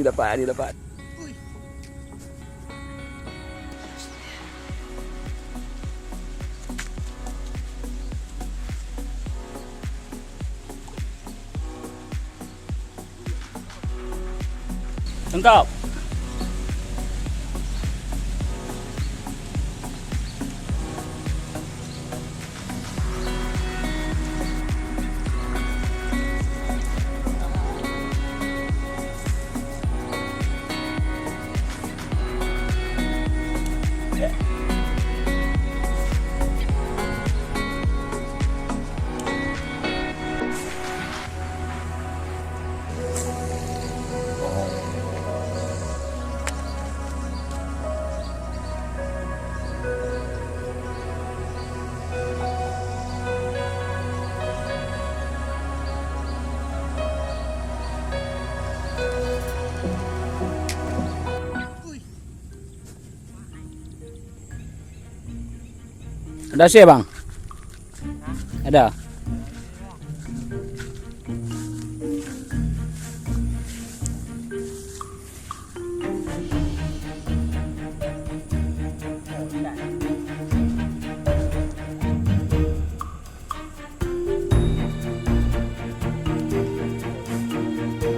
dapat. Tangkap. Ada Asyik bang? Ada?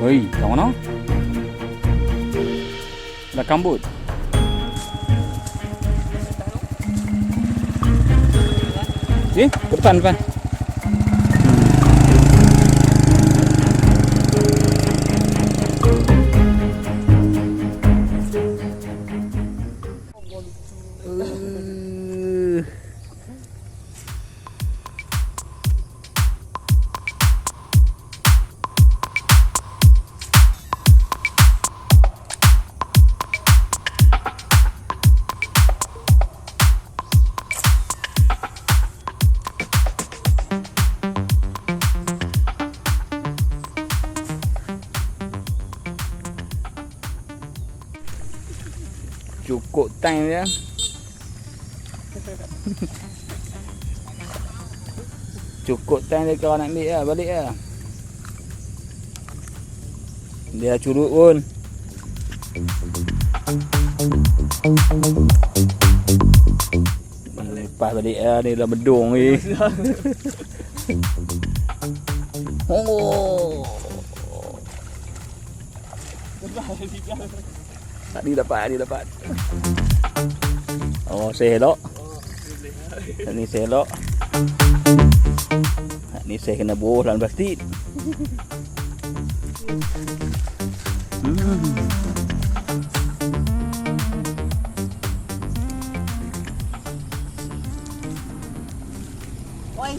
Oi, kat mana? Dah kambut. Sini, ke depan. Cukup time dia. Cukup time dia kalau nak ambil lah, balik lah. Dia curut pun. Lepas balik lah, dia dah bedung ni. Oh. Tadi dapat. Oh, saya elok. Ni saya elok. Ni saya kena buah dalam plastik. Oi.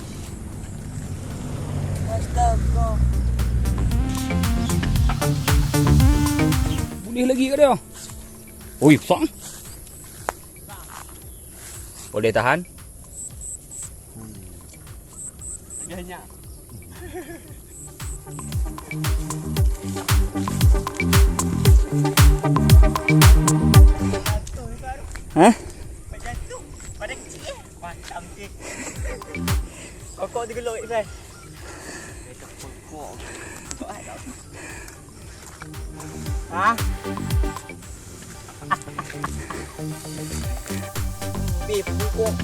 Astaga. Boleh lagi ke dia? Oi, besar. Boleh tahan? Banyak. Hah? Jatuh. Pada kecil. Macam je. Kokok digelok Ifan. Kokok. Ha? Beef kokok.